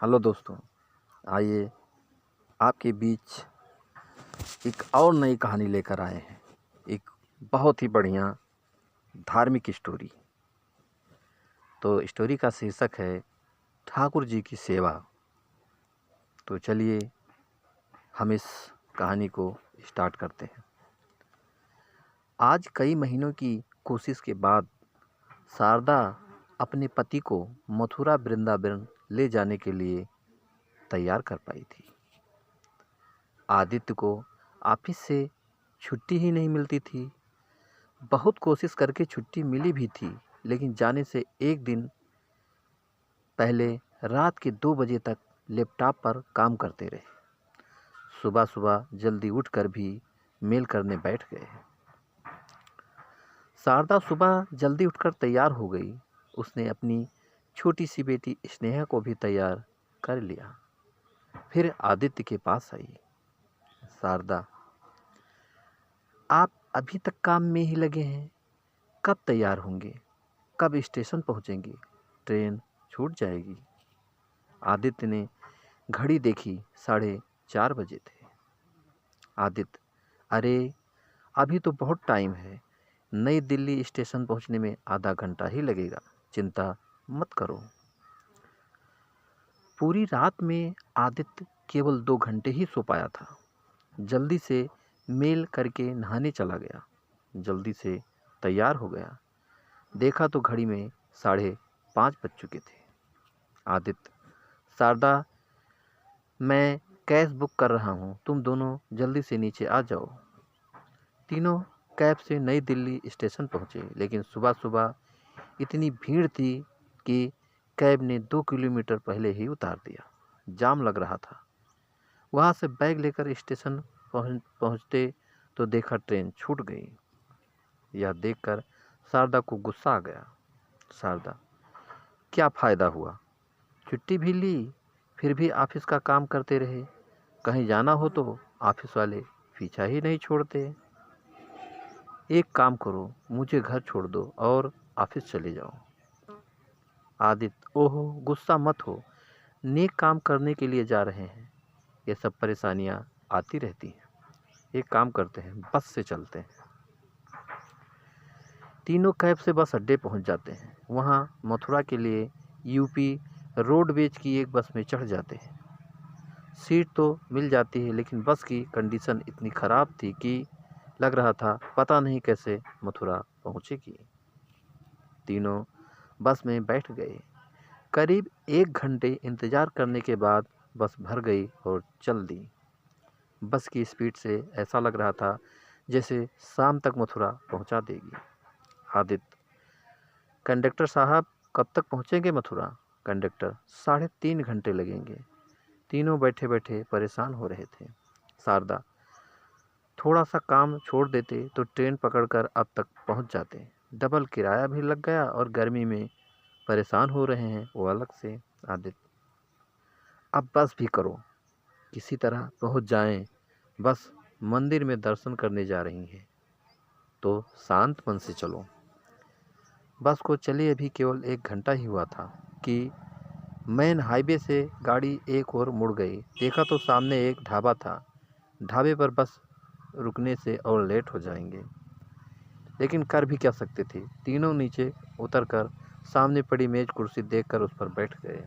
Hello दोस्तों, आइए आपके बीच एक और नई कहानी लेकर आए हैं। एक बहुत ही बढ़िया धार्मिक स्टोरी। तो स्टोरी का शीर्षक है ठाकुर जी की सेवा। तो चलिए हम इस कहानी को स्टार्ट करते हैं। आज कई महीनों की कोशिश के बाद शारदा अपने पति को मथुरा वृंदावन ले जाने के लिए तैयार कर पाई थी। आदित्य को ऑफिस से छुट्टी ही नहीं मिलती थी। बहुत कोशिश करके छुट्टी मिली भी थी, लेकिन जाने से एक दिन पहले रात के 2 बजे तक लैपटॉप पर काम करते रहे। सुबह सुबह जल्दी उठकर भी मेल करने बैठ गए। शारदा सुबह जल्दी उठकर तैयार हो गई। उसने अपनी छोटी सी बेटी स्नेहा को भी तैयार कर लिया। फिर आदित्य के पास आई। शारदा, आप अभी तक काम में ही लगे हैं। कब तैयार होंगे? कब स्टेशन पहुंचेंगे? ट्रेन छूट जाएगी। आदित्य ने घड़ी देखी, 4:30 बजे थे। आदित्य, अरे अभी तो बहुत टाइम है। नई दिल्ली स्टेशन पहुंचने में आधा घंटा ही लगेगा। चिंता मत करो। पूरी रात में आदित्य केवल 2 घंटे ही सो पाया था। जल्दी से मेल करके नहाने चला गया। जल्दी से तैयार हो गया। देखा तो घड़ी में 5:30 बज चुके थे। आदित्य, शारदा, मैं कैब बुक कर रहा हूँ, तुम दोनों जल्दी से नीचे आ जाओ। तीनों कैब से नई दिल्ली स्टेशन पहुँचे, लेकिन सुबह सुबह इतनी भीड़ थी कि कैब ने 2 किलोमीटर पहले ही उतार दिया। जाम लग रहा था। वहाँ से बैग लेकर स्टेशन पहुँचते तो देखा ट्रेन छूट गई। यह देखकर शारदा को गुस्सा आ गया। शारदा, क्या फ़ायदा हुआ? छुट्टी भी ली, फिर भी ऑफिस का काम करते रहे। कहीं जाना हो तो ऑफिस वाले पीछा ही नहीं छोड़ते। एक काम करो, मुझे घर छोड़ दो और ऑफिस चले जाओ। आदित्य, ओहो गुस्सा मत हो। नेक काम करने के लिए जा रहे हैं। ये सब परेशानियां आती रहती हैं। एक काम करते हैं, बस से चलते हैं। तीनों कैब से बस अड्डे पहुंच जाते हैं। वहां मथुरा के लिए यूपी रोडवेज की एक बस में चढ़ जाते हैं। सीट तो मिल जाती है, लेकिन बस की कंडीशन इतनी ख़राब थी कि लग रहा था पता नहीं कैसे मथुरा पहुंचेगी। तीनों बस में बैठ गए। करीब 1 घंटे इंतज़ार करने के बाद बस भर गई और चल दी। बस की स्पीड से ऐसा लग रहा था जैसे शाम तक मथुरा पहुंचा देगी। आदित्य, कंडक्टर साहब, कब तक पहुंचेंगे मथुरा? कंडक्टर, 3.5 घंटे लगेंगे। तीनों बैठे बैठे परेशान हो रहे थे। शारदा, थोड़ा सा काम छोड़ देते तो ट्रेन पकड़कर अब तक पहुंच जाते। डबल किराया भी लग गया और गर्मी में परेशान हो रहे हैं वो अलग से। आदित्य, अब बस भी करो, किसी तरह पहुंच जाएं। बस मंदिर में दर्शन करने जा रही हैं, तो शांत मन से चलो। बस को चले अभी केवल 1 घंटा ही हुआ था कि मेन हाईवे से गाड़ी एक और मुड़ गई। देखा तो सामने एक ढाबा था। ढाबे पर बस रुकने से और लेट हो जाएंगे, लेकिन कर भी क्या सकते थे। तीनों नीचे उतरकर सामने पड़ी मेज कुर्सी देखकर उस पर बैठ गए।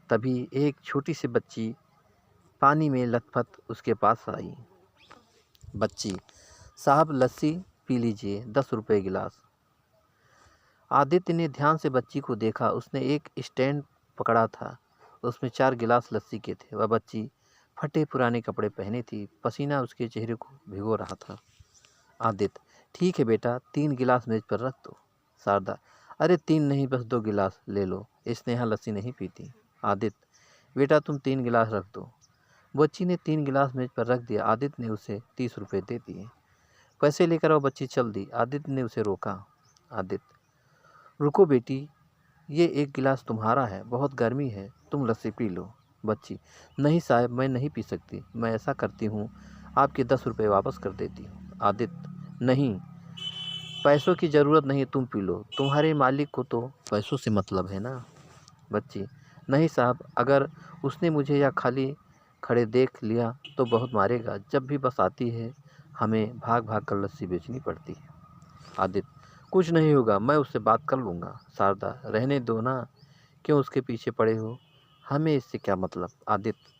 तभी एक छोटी सी बच्ची पानी में लथपथ उसके पास आई। बच्ची, साहब लस्सी पी लीजिए, 10 रुपये गिलास। आदित्य ने ध्यान से बच्ची को देखा। उसने एक स्टैंड पकड़ा था, उसमें 4 गिलास लस्सी के थे। वह बच्ची फटे पुराने कपड़े पहने थी, पसीना उसके चेहरे को भिगो रहा था। आदित्य, ठीक है बेटा, 3 गिलास मेज पर रख दो। शारदा, अरे 3 नहीं, बस 2 गिलास ले लो, स्नेहा लस्सी नहीं पीती। आदित्य, बेटा तुम 3 गिलास रख दो। बच्ची ने 3 गिलास मेज पर रख दिया। आदित्य ने उसे 30 रुपये दे दिए। पैसे लेकर वह बच्ची चल दी। आदित्य ने उसे रोका। आदित्य, रुको बेटी, ये 1 गिलास तुम्हारा है, बहुत गर्मी है, तुम लस्सी पी लो। बच्ची, नहीं साहब, मैं नहीं पी सकती। मैं ऐसा करती हूँ, आपके 10 रुपये वापस कर देती हूँ। आदित्य, नहीं, पैसों की ज़रूरत नहीं, तुम पी लो, तुम्हारे मालिक को तो पैसों से मतलब है ना। बच्ची, नहीं साहब, अगर उसने मुझे या खाली खड़े देख लिया तो बहुत मारेगा। जब भी बस आती है हमें भाग भाग कर लस्सी बेचनी पड़ती है। आदित्य, कुछ नहीं होगा, मैं उससे बात कर लूँगा। शारदा, रहने दो ना, क्यों उसके पीछे पड़े हो, हमें इससे क्या मतलब। आदित्य,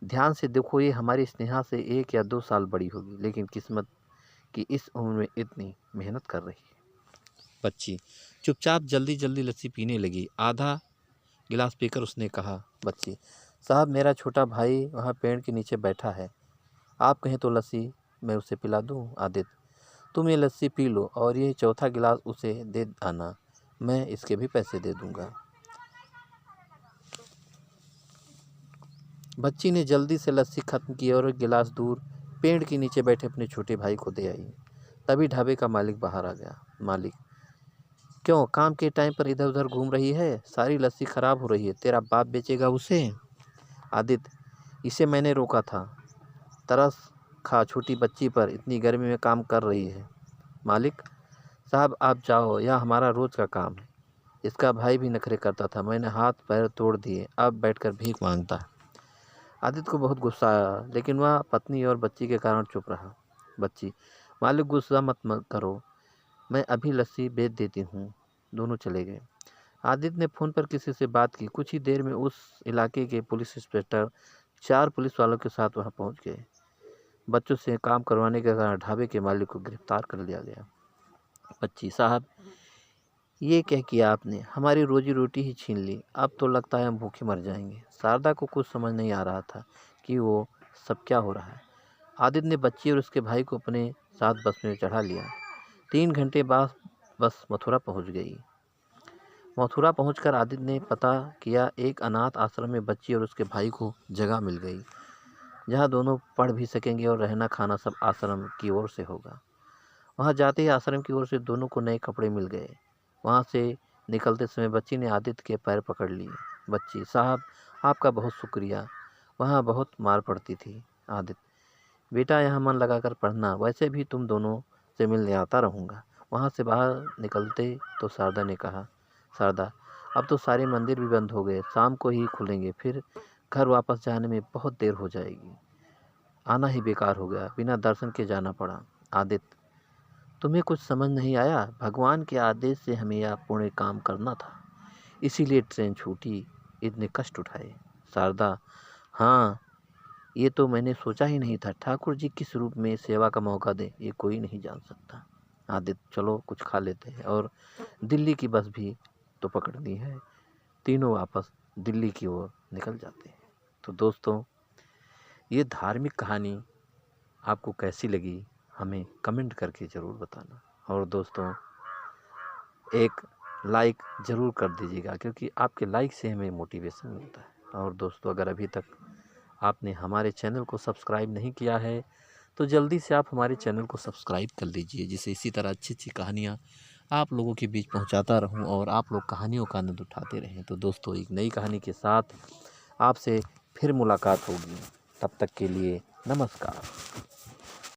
ध्यान से देखो, ये हमारी स्नेहा से 1 या 2 साल बड़ी होगी, लेकिन किस्मत कि इस उम्र में इतनी मेहनत कर रही है। बच्ची चुपचाप जल्दी जल्दी लस्सी पीने लगी। आधा गिलास पीकर उसने कहा, बच्ची साहब, मेरा छोटा भाई वहाँ पेड़ के नीचे बैठा है, आप कहें तो लस्सी मैं उसे पिला दूँ। आदित्य, तुम ये लस्सी पी लो और ये चौथा गिलास उसे दे आना, मैं इसके भी पैसे दे दूँगा। बच्ची ने जल्दी से लस्सी खत्म की और गिलास दूर पेड़ के नीचे बैठे अपने छोटे भाई को दे आई। तभी ढाबे का मालिक बाहर आ गया। मालिक, क्यों काम के टाइम पर इधर उधर घूम रही है, सारी लस्सी खराब हो रही है, तेरा बाप बेचेगा उसे। आदित्य, इसे मैंने रोका था, तरस खा छोटी बच्ची पर, इतनी गर्मी में काम कर रही है। मालिक साहब, आप जाओ, यह हमारा रोज का काम है। इसका भाई भी नखरे करता था, मैंने हाथ पैर तोड़ दिए, अब बैठकर भीख मांगता है। आदित्य को बहुत गुस्सा आया, लेकिन वह पत्नी और बच्ची के कारण चुप रहा। बच्ची, मालिक गुस्सा मत करो, मैं अभी लस्सी बेच देती हूँ। दोनों चले गए। आदित्य ने फ़ोन पर किसी से बात की। कुछ ही देर में उस इलाके के पुलिस इंस्पेक्टर 4 पुलिस वालों के साथ वहां पहुंच गए। बच्चों से काम करवाने के कारण ढाबे के मालिक को गिरफ्तार कर लिया गया। बच्ची, साहब, ये क्या किया आपने, हमारी रोजी रोटी ही छीन ली, अब तो लगता है हम भूखे मर जाएंगे। शारदा को कुछ समझ नहीं आ रहा था कि वो सब क्या हो रहा है। आदित्य ने बच्ची और उसके भाई को अपने साथ बस में चढ़ा लिया। 3 घंटे बाद बस मथुरा पहुंच गई। मथुरा पहुंचकर आदित्य ने पता किया, एक अनाथ आश्रम में बच्ची और उसके भाई को जगह मिल गई, जहां दोनों पढ़ भी सकेंगे और रहना खाना सब आश्रम की ओर से होगा। वहां जाते ही आश्रम की ओर से दोनों को नए कपड़े मिल गए। वहां से निकलते समय बच्ची ने आदित्य के पैर पकड़ लिए। बच्ची, साहब, आपका बहुत शुक्रिया, वहाँ बहुत मार पड़ती थी। आदित्य, बेटा यहाँ मन लगाकर पढ़ना, वैसे भी तुम दोनों से मिलने आता रहूँगा। वहाँ से बाहर निकलते तो शारदा ने कहा, शारदा, अब तो सारे मंदिर भी बंद हो गए, शाम को ही खुलेंगे, फिर घर वापस जाने में बहुत देर हो जाएगी, आना ही बेकार हो गया, बिना दर्शन के जाना पड़ा। आदित्य, तुम्हें कुछ समझ नहीं आया, भगवान के आदेश से हमें यह पुण्य काम करना था, इसीलिए ट्रेन छूटी, इतने कष्ट उठाए। शारदा, हाँ, ये तो मैंने सोचा ही नहीं था, ठाकुर जी किस रूप में सेवा का मौका दे ये कोई नहीं जान सकता। आदित्य, चलो कुछ खा लेते हैं, और दिल्ली की बस भी तो पकड़नी है। तीनों वापस दिल्ली की ओर निकल जाते हैं। तो दोस्तों, ये धार्मिक कहानी आपको कैसी लगी हमें कमेंट करके ज़रूर बताना, और दोस्तों एक लाइक ज़रूर कर दीजिएगा, क्योंकि आपके लाइक से हमें मोटिवेशन मिलता है। और दोस्तों, अगर अभी तक आपने हमारे चैनल को सब्सक्राइब नहीं किया है तो जल्दी से आप हमारे चैनल को सब्सक्राइब कर लीजिए, जिससे इसी तरह अच्छी अच्छी कहानियाँ आप लोगों के बीच पहुंचाता रहूं और आप लोग कहानियों का आनंद उठाते रहें। तो दोस्तों, एक नई कहानी के साथ आपसे फिर मुलाकात होगी, तब तक के लिए नमस्कार।